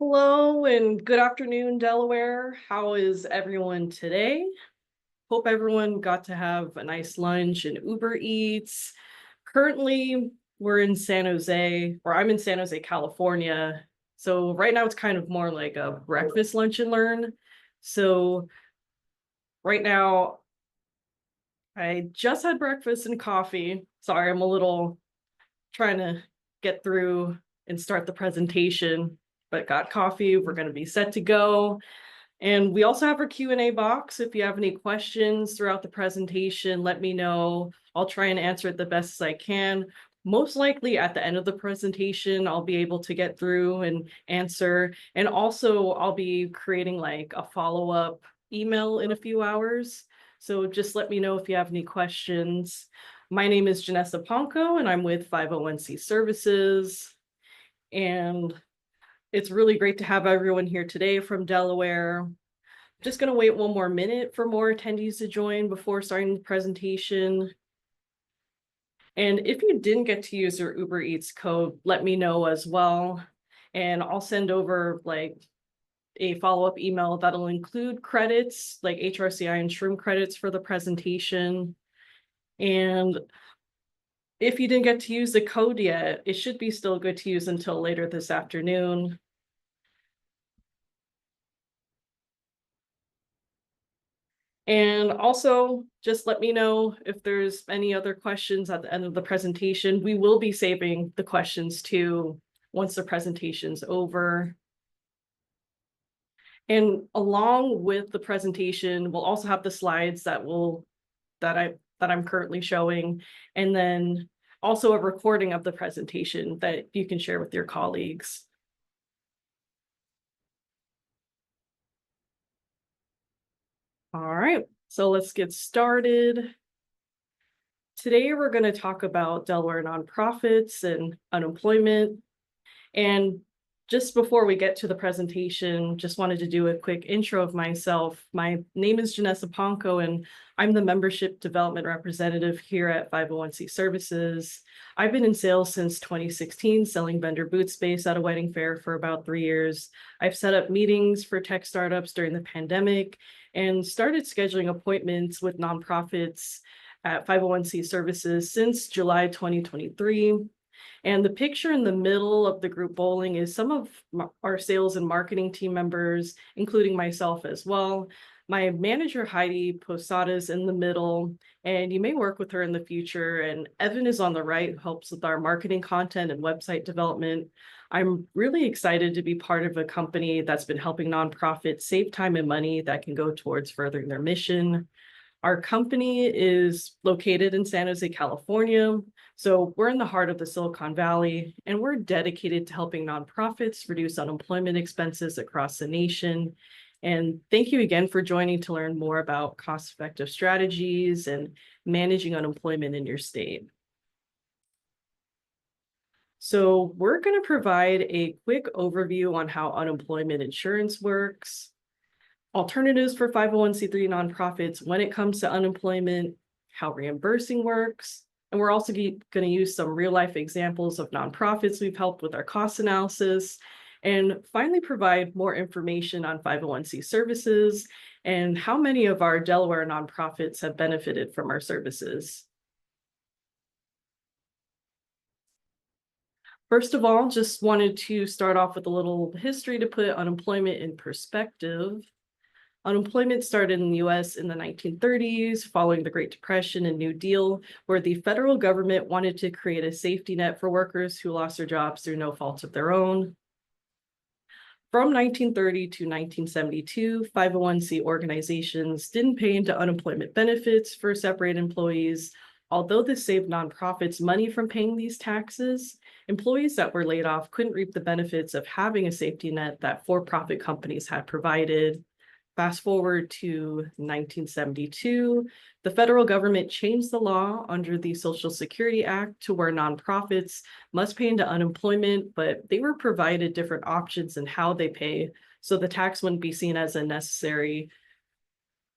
Hello and good afternoon, Delaware. How is everyone today? Hope everyone got to have a nice lunch and Uber Eats. Currently, we're in San Jose, or I'm in San Jose, California. So right now it's kind of more like a breakfast, lunch, and learn. So right now, I just had breakfast and coffee. Sorry, I'm a little trying to get through and start the presentation, but got coffee. We're going to be set to go. And we also have our Q&A box. If you have any questions throughout the presentation, let me know. I'll try and answer it the best as I can. Most likely at the end of the presentation, I'll be able to get through and answer. And also I'll be creating like a follow-up email in a few hours. So just let me know if you have any questions. My name is Janessa Ponko and I'm with 501c Services. And it's really great to have everyone here today from Delaware. Just going to wait one more minute for more attendees to join before starting the presentation. And if you didn't get to use your Uber Eats code, let me know as well. And I'll send over like a follow-up email that'll include credits like HRCI and Shroom credits for the presentation. And if you didn't get to use the code yet, it should be still good to use until later this afternoon. And also just let me know if there's any other questions at the end of the presentation. We will be saving the questions too once the presentation's over. And along with the presentation, we'll also have the slides that I'm currently showing, and then also a recording of the presentation that you can share with your colleagues. All right, so let's get started. Today, we're going to talk about Delaware nonprofits and unemployment. And just before we get to the presentation, just wanted to do a quick intro of myself. My name is Janessa Ponko, and I'm the Membership Development Representative here at 501c Services. I've been in sales since 2016, selling vendor booth space at a wedding fair for about 3 years. I've set up meetings for tech startups during the pandemic and started scheduling appointments with nonprofits at 501c Services since July 2023. And the picture in the middle of the group bowling is some of our sales and marketing team members, including myself as well. My manager, Heidi Posada, is in the middle, and you may work with her in the future. And Evan is on the right, who helps with our marketing content and website development. I'm really excited to be part of a company that's been helping nonprofits save time and money that can go towards furthering their mission. Our company is located in San Jose, California. So we're in the heart of the Silicon Valley, and we're dedicated to helping nonprofits reduce unemployment expenses across the nation. And thank you again for joining to learn more about cost-effective strategies and managing unemployment in your state. So we're going to provide a quick overview on how unemployment insurance works, alternatives for 501c3 nonprofits when it comes to unemployment, how reimbursing works, and we're also going to use some real-life examples of nonprofits we've helped with our cost analysis, and finally provide more information on 501c services and how many of our Delaware nonprofits have benefited from our services. First of all, just wanted to start off with a little history to put unemployment in perspective. Unemployment started in the US in the 1930s, following the Great Depression and New Deal, where the federal government wanted to create a safety net for workers who lost their jobs through no fault of their own. From 1930 to 1972, 501c organizations didn't pay into unemployment benefits for separate employees. Although this saved nonprofits money from paying these taxes, employees that were laid off couldn't reap the benefits of having a safety net that for-profit companies had provided. Fast forward to 1972, the federal government changed the law under the Social Security Act to where nonprofits must pay into unemployment, but they were provided different options in how they pay, so the tax wouldn't be seen as an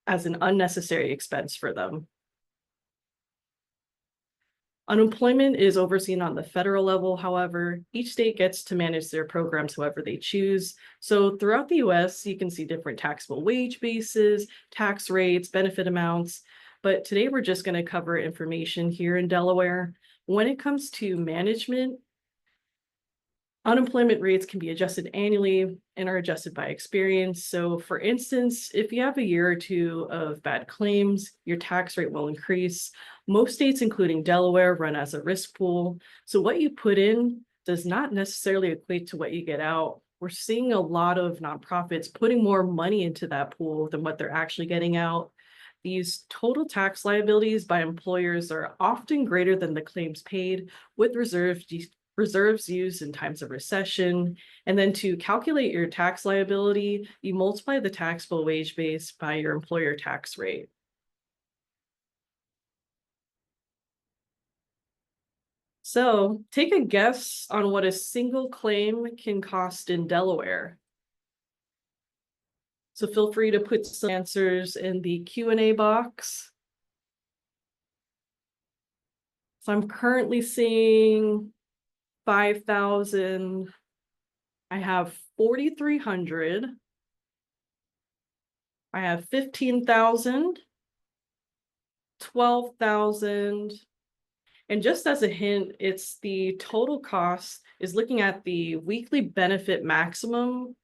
unnecessary expense for them. Unemployment is overseen on the federal level. However, each state gets to manage their programs however they choose. So throughout the US, you can see different taxable wage bases, tax rates, benefit amounts. But today we're just going to cover information here in Delaware. When it comes to management, unemployment rates can be adjusted annually and are adjusted by experience. So for instance, if you have a year or two of bad claims, your tax rate will increase. Most states, including Delaware, run as a risk pool. So what you put in does not necessarily equate to what you get out. We're seeing a lot of nonprofits putting more money into that pool than what they're actually getting out. These total tax liabilities by employers are often greater than the claims paid, with reserves used in times of recession. And then to calculate your tax liability, you multiply the taxable wage base by your employer tax rate. So take a guess on what a single claim can cost in Delaware. So feel free to put some answers in the Q&A box. So I'm currently seeing 5,000. I have 4,300. I have 15,000, 12,000. And just as a hint, it's the total cost is looking at the weekly benefit maximum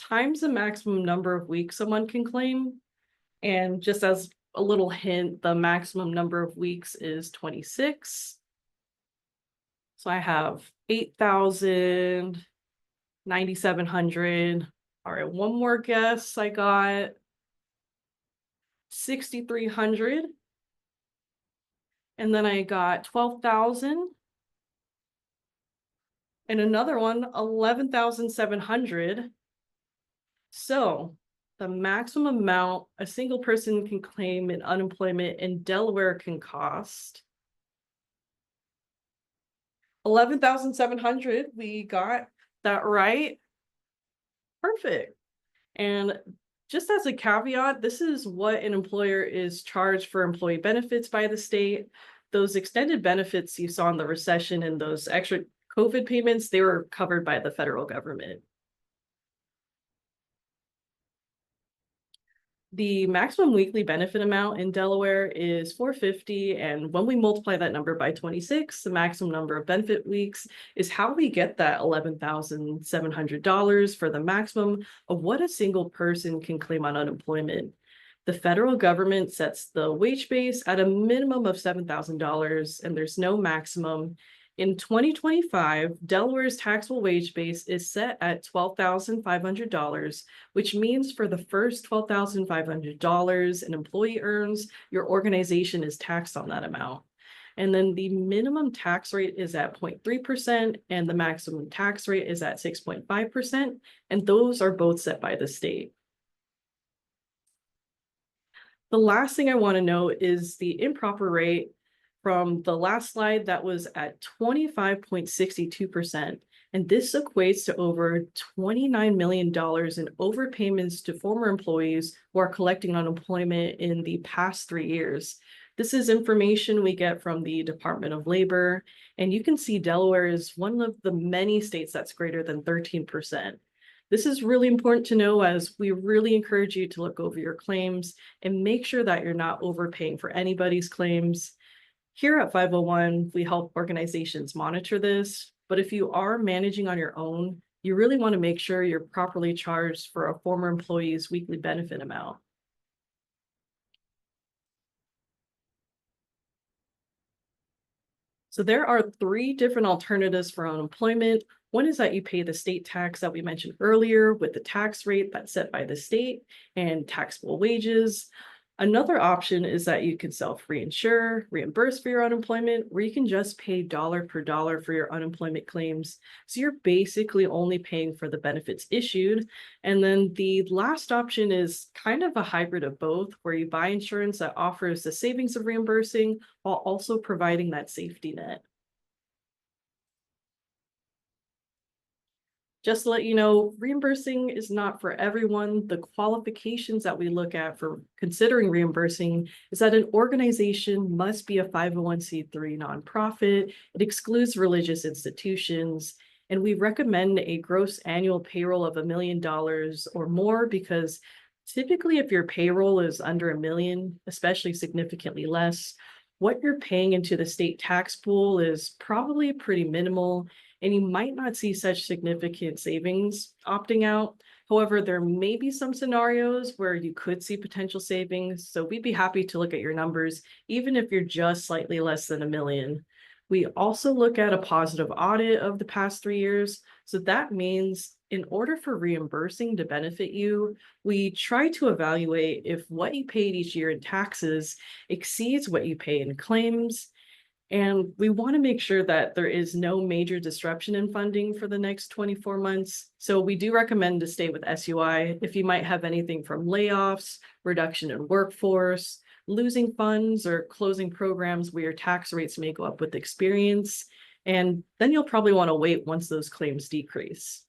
times the maximum number of weeks someone can claim. And just as a little hint, the maximum number of weeks is 26. So I have 8,000, 9,700. All right, one more guess. I got 6,300. And then I got 12,000. And another one, 11,700. So the maximum amount a single person can claim in unemployment in Delaware can cost 11,700. We got that right. Perfect. And just as a caveat, this is what an employer is charged for employee benefits by the state. Those extended benefits you saw in the recession and those extra COVID payments, they were covered by the federal government. The maximum weekly benefit amount in Delaware is $450. And when we multiply that number by 26, the maximum number of benefit weeks is how we get that $11,700 for the maximum of what a single person can claim on unemployment. The federal government sets the wage base at a minimum of $7,000, and there's no maximum. In 2025, Delaware's taxable wage base is set at $12,500, which means for the first $12,500 an employee earns, your organization is taxed on that amount. And then the minimum tax rate is at 0.3% and the maximum tax rate is at 6.5%. And those are both set by the state. The last thing I want to note is the improper rate from the last slide that was at 25.62%. And this equates to over $29 million in overpayments to former employees who are collecting unemployment in the past 3 years. This is information we get from the Department of Labor, and you can see Delaware is one of the many states that's greater than 13%. This is really important to know, as we really encourage you to look over your claims and make sure that you're not overpaying for anybody's claims. Here at 501, we help organizations monitor this, but if you are managing on your own, you really want to make sure you're properly charged for a former employee's weekly benefit amount. So there are 3 different alternatives for unemployment. One is that you pay the state tax that we mentioned earlier with the tax rate that's set by the state and taxable wages. Another option is that you can self-reinsure, reimburse for your unemployment, where you can just pay dollar per dollar for your unemployment claims. So you're basically only paying for the benefits issued. And then the last option is kind of a hybrid of both, where you buy insurance that offers the savings of reimbursing while also providing that safety net. Just to let you know, reimbursing is not for everyone. The qualifications that we look at for considering reimbursing is that an organization must be a 501(c)(3) nonprofit. It excludes religious institutions. And we recommend a gross annual payroll of $1 million or more because typically if your payroll is under $1 million, especially significantly less, what you're paying into the state tax pool is probably pretty minimal, and you might not see such significant savings opting out. However, there may be some scenarios where you could see potential savings, so we'd be happy to look at your numbers, even if you're just slightly less than $1 million. We also look at a positive audit of the past 3 years. So that means in order for reimbursing to benefit you, we try to evaluate if what you paid each year in taxes exceeds what you pay in claims. And we want to make sure that there is no major disruption in funding for the next 24 months. So we do recommend to stay with SUI if you might have anything from layoffs, reduction in workforce, losing funds, or closing programs where your tax rates may go up with experience. And then you'll probably want to wait once those claims decrease.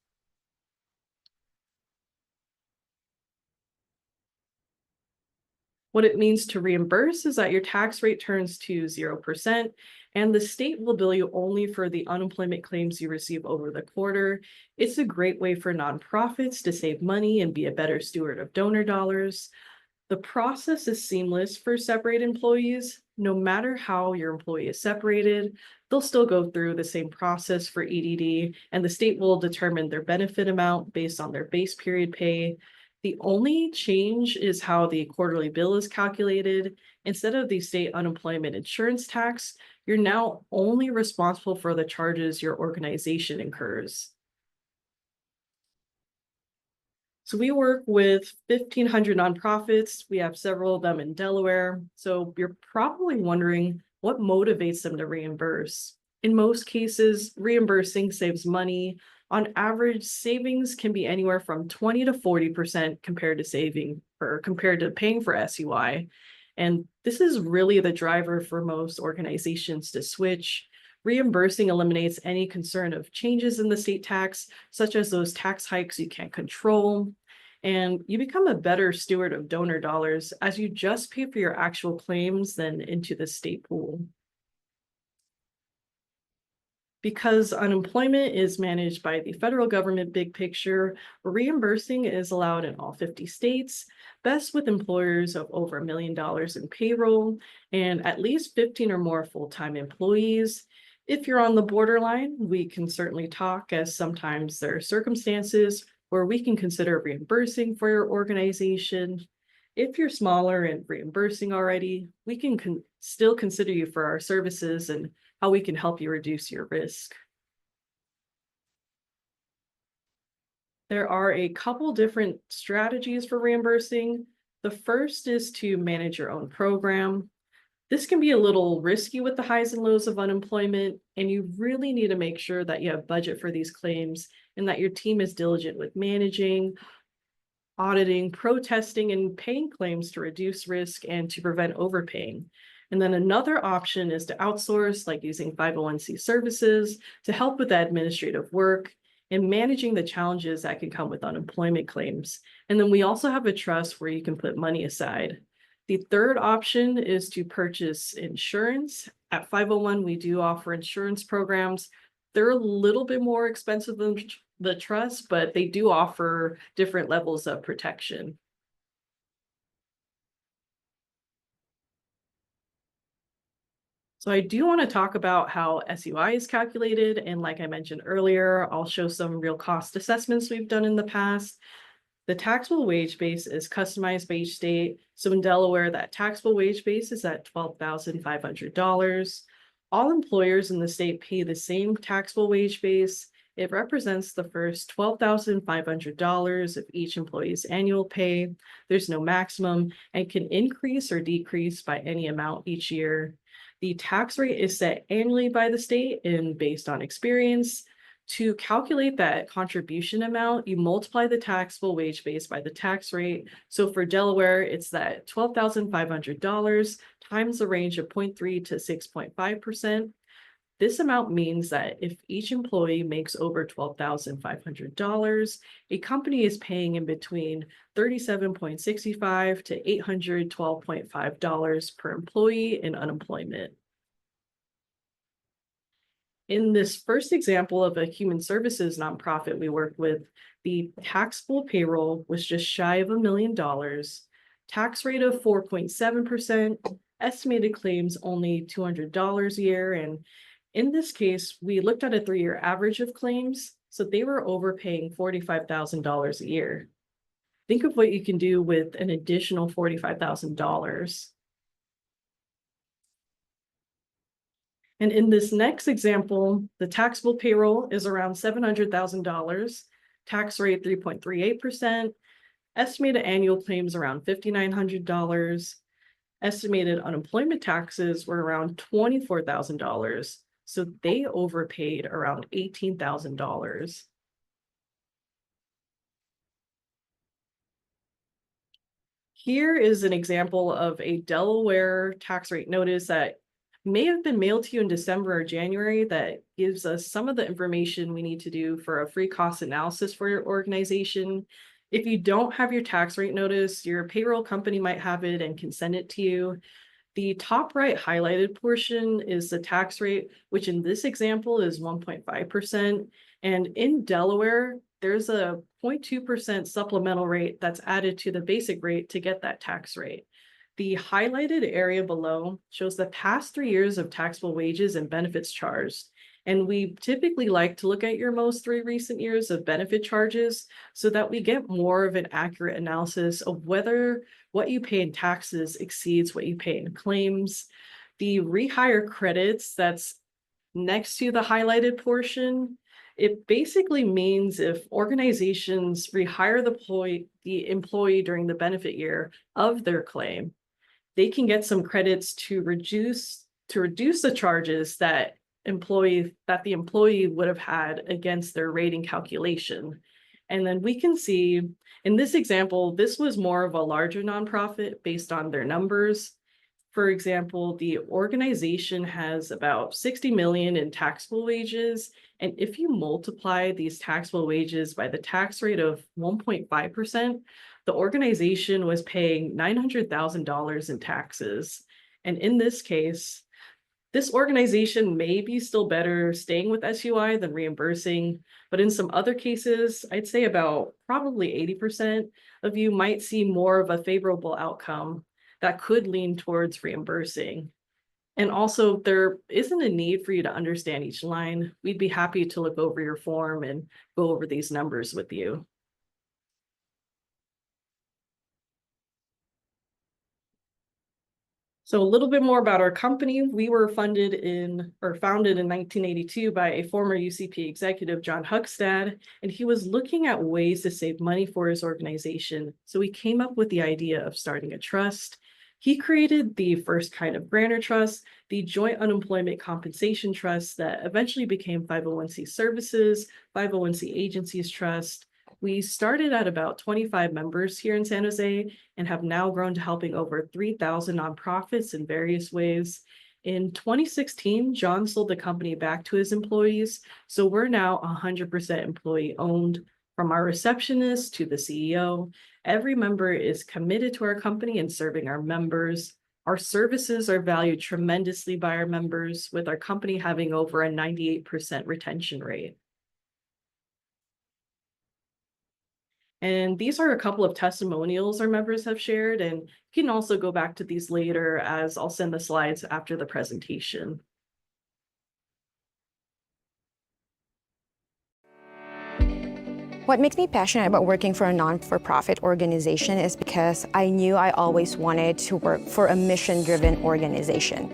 What it means to reimburse is that your tax rate turns to 0%, and the state will bill you only for the unemployment claims you receive over the quarter. It's a great way for nonprofits to save money and be a better steward of donor dollars. The process is seamless for separate employees. No matter how your employee is separated, they'll still go through the same process for EDD, and the state will determine their benefit amount based on their base period pay. The only change is how the quarterly bill is calculated. Instead of the state unemployment insurance tax, you're now only responsible for the charges your organization incurs. So we work with 1,500 nonprofits. We have several of them in Delaware. So you're probably wondering what motivates them to reimburse. In most cases, reimbursing saves money. On average, savings can be anywhere from 20 to 40% compared to paying for SUI. And this is really the driver for most organizations to switch. Reimbursing eliminates any concern of changes in the state tax, such as those tax hikes you can't control. And you become a better steward of donor dollars as you just pay for your actual claims than into the state pool. Because unemployment is managed by the federal government big picture, reimbursing is allowed in all 50 states, best with employers of over $1 million in payroll and at least 15 or more full-time employees. If you're on the borderline, we can certainly talk, as sometimes there are circumstances where we can consider reimbursing for your organization. If you're smaller and reimbursing already, we can still consider you for our services and how we can help you reduce your risk. There are a couple different strategies for reimbursing. The first is to manage your own program. This can be a little risky with the highs and lows of unemployment, and you really need to make sure that you have budget for these claims and that your team is diligent with managing, auditing, protesting, and paying claims to reduce risk and to prevent overpaying. And then another option is to outsource, like using 501(c) services to help with the administrative work and managing the challenges that can come with unemployment claims. And then we also have a trust where you can put money aside. The third option is to purchase insurance. At 501, we do offer insurance programs. They're a little bit more expensive than the trust, but they do offer different levels of protection. So I do want to talk about how SUI is calculated. And like I mentioned earlier, I'll show some real cost assessments we've done in the past. The taxable wage base is customized by each state. So in Delaware, that taxable wage base is at $12,500. All employers in the state pay the same taxable wage base. It represents the first $12,500 of each employee's annual pay. There's no maximum and can increase or decrease by any amount each year. The tax rate is set annually by the state and based on experience. To calculate that contribution amount, you multiply the taxable wage base by the tax rate. So for Delaware, it's that $12,500 times the range of 0.3 to 6.5%. This amount means that if each employee makes over $12,500, a company is paying in between $37.65 to $812.5 per employee in unemployment. In this first example of a human services nonprofit we work with, the taxable payroll was just shy of $1 million, tax rate of 4.7%, estimated claims only $200 a year. And in this case, we looked at a 3-year average of claims, so they were overpaying $45,000 a year. Think of what you can do with an additional $45,000. And in this next example, the taxable payroll is around $700,000, tax rate 3.38%, estimated annual claims around $5,900, estimated unemployment taxes were around $24,000, so they overpaid around $18,000. Here is an example of a Delaware tax rate notice that may have been mailed to you in December or January that gives us some of the information we need to do for a free cost analysis for your organization. If you don't have your tax rate notice, your payroll company might have it and can send it to you. The top right highlighted portion is the tax rate, which in this example is 1.5%. And in Delaware, there's a 0.2% supplemental rate that's added to the basic rate to get that tax rate. The highlighted area below shows the past 3 years of taxable wages and benefits charged. And we typically like to look at your most 3 recent years of benefit charges so that we get more of an accurate analysis of whether what you pay in taxes exceeds what you pay in claims. The rehire credits that's next to the highlighted portion, it basically means if organizations rehire the employee during the benefit year of their claim, they can get some credits to reduce the charges that the employee would have had against their rating calculation. And then we can see in this example, this was more of a larger nonprofit based on their numbers. For example, the organization has about 60 million in taxable wages. And if you multiply these taxable wages by the tax rate of 1.5%, the organization was paying $900,000 in taxes. And in this case, this organization may be still better staying with SUI than reimbursing, but in some other cases, I'd say about probably 80% of you might see more of a favorable outcome that could lean towards reimbursing. And also, there isn't a need for you to understand each line. We'd be happy to look over your form and go over these numbers with you. So a little bit more about our company. We were founded in 1982 by a former UCP executive, John Huckstad, and he was looking at ways to save money for his organization. So he came up with the idea of starting a trust. He created the first kind of grantor trust, the Joint Unemployment Compensation Trust that eventually became 501c Services, 501c Agencies Trust. We started at about 25 members here in San Jose and have now grown to helping over 3,000 nonprofits in various ways. In 2016, John sold the company back to his employees, so we're now 100% employee owned. From our receptionist to the CEO, every member is committed to our company and serving our members. Our services are valued tremendously by our members, with our company having over a 98% retention rate. And these are a couple of testimonials our members have shared, and you can also go back to these later as I'll send the slides after the presentation. What makes me passionate about working for a non-for-profit organization is because I knew I always wanted to work for a mission-driven organization.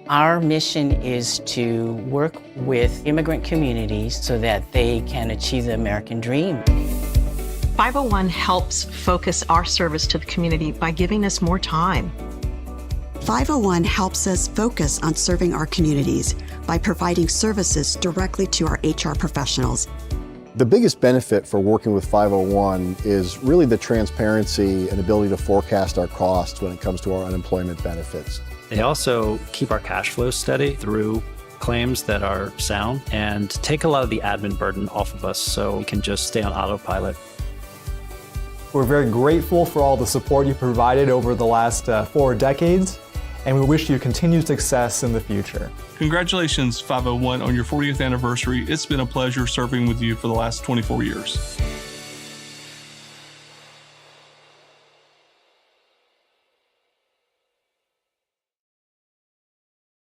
Our mission is to work with immigrant communities so that they can achieve the American dream. 501 helps focus our service to the community by giving us more time. 501 helps us focus on serving our communities by providing services directly to our HR professionals. The biggest benefit for working with 501 is really the transparency and ability to forecast our costs when it comes to our unemployment benefits. They also keep our cash flow steady through claims that are sound and take a lot of the admin burden off of us so we can just stay on autopilot. We're very grateful for all the support you provided over the last 4 decades, and we wish you continued success in the future. Congratulations, 501, on your 40th anniversary. It's been a pleasure serving with you for the last 24 years.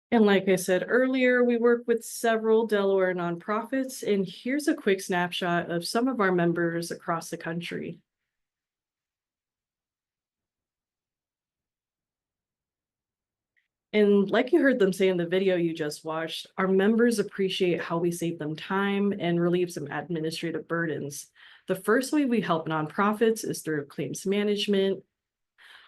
And like I said earlier, we work with several Delaware nonprofits, and here's a quick snapshot of some of our members across the country. And like you heard them say in the video you just watched, our members appreciate how we save them time and relieve some administrative burdens. The first way we help nonprofits is through claims management.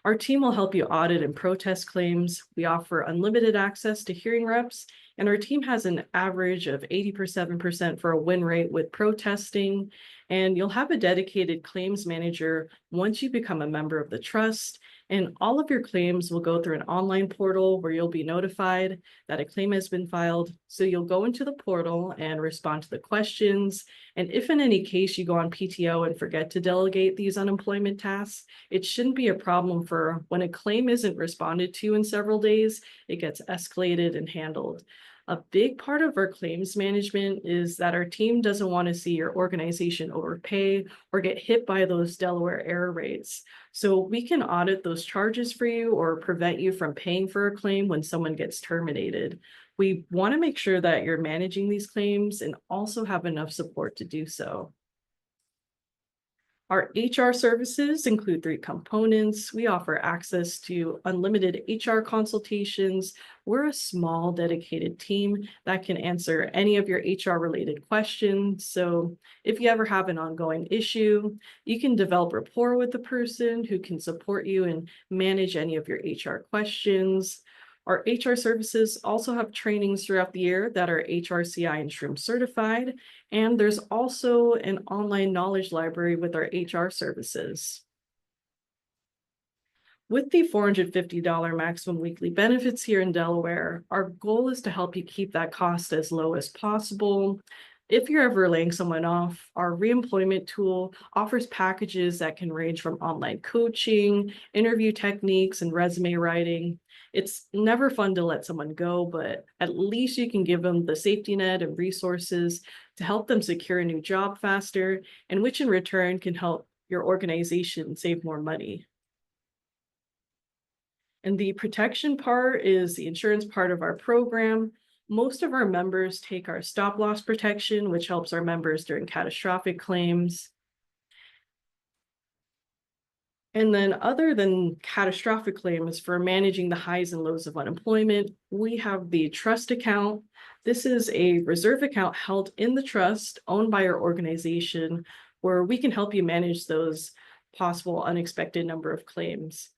Our team will help you audit and protest claims. We offer unlimited access to hearing reps, and our team has an average of 87% for a win rate with protesting. And you'll have a dedicated claims manager once you become a member of the trust. And all of your claims will go through an online portal where you'll be notified that a claim has been filed. So you'll go into the portal and respond to the questions. And if in any case you go on PTO and forget to delegate these unemployment tasks, it shouldn't be a problem for when a claim isn't responded to in several days, it gets escalated and handled. A big part of our claims management is that our team doesn't want to see your organization overpay or get hit by those Delaware error rates. So we can audit those charges for you or prevent you from paying for a claim when someone gets terminated. We want to make sure that you're managing these claims and also have enough support to do so. Our HR services include 3 components. We offer access to unlimited HR consultations. We're a small, dedicated team that can answer any of your HR-related questions. So if you ever have an ongoing issue, you can develop rapport with the person who can support you and manage any of your HR questions. Our HR services also have trainings throughout the year that are HRCI and SHRM certified, and there's also an online knowledge library with our HR services. With the $450 maximum weekly benefits here in Delaware, our goal is to help you keep that cost as low as possible. If you're ever laying someone off, our reemployment tool offers packages that can range from online coaching, interview techniques, and resume writing. It's never fun to let someone go, but at least you can give them the safety net and resources to help them secure a new job faster, and which in return can help your organization save more money. And the protection part is the insurance part of our program. Most of our members take our stop loss protection, which helps our members during catastrophic claims. And then other than catastrophic claims for managing the highs and lows of unemployment, we have the trust account. This is a reserve account held in the trust owned by our organization where we can help you manage those possible unexpected number of claims.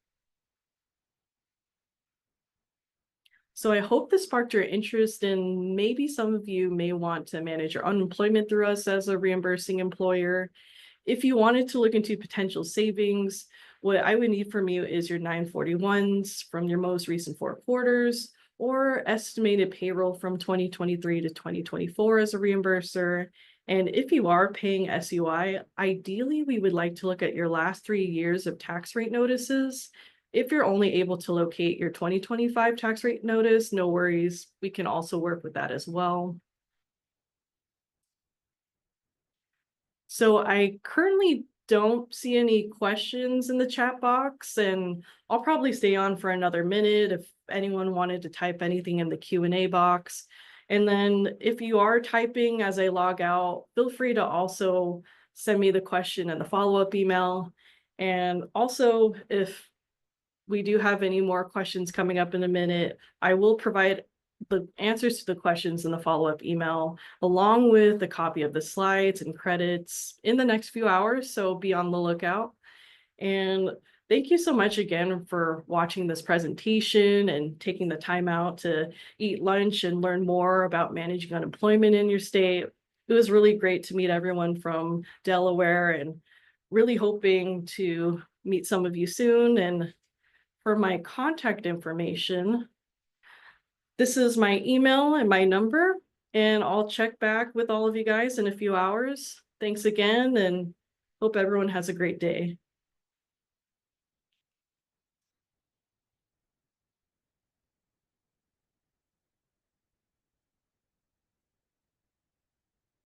So I hope this sparked your interest, and maybe some of you may want to manage your unemployment through us as a reimbursing employer. If you wanted to look into potential savings, what I would need from you is your 941s from your most recent 4 quarters or estimated payroll from 2023 to 2024 as a reimburser. And if you are paying SUI, ideally, we would like to look at your last 3 years of tax rate notices. If you're only able to locate your 2025 tax rate notice, no worries. We can also work with that as well. So I currently don't see any questions in the chat box, and I'll probably stay on for another minute if anyone wanted to type anything in the Q&A box. And then if you are typing as I log out, feel free to also send me the question in the follow-up email. And also, if we do have any more questions coming up in a minute, I will provide the answers to the questions in the follow-up email, along with a copy of the slides and credits in the next few hours, so be on the lookout. And thank you so much again for watching this presentation and taking the time out to eat lunch and learn more about managing unemployment in your state. It was really great to meet everyone from Delaware, and really hoping to meet some of you soon. And for my contact information, This is my email and my number, and I'll check back with all of you guys in a few hours. Thanks again, and hope everyone has a great day.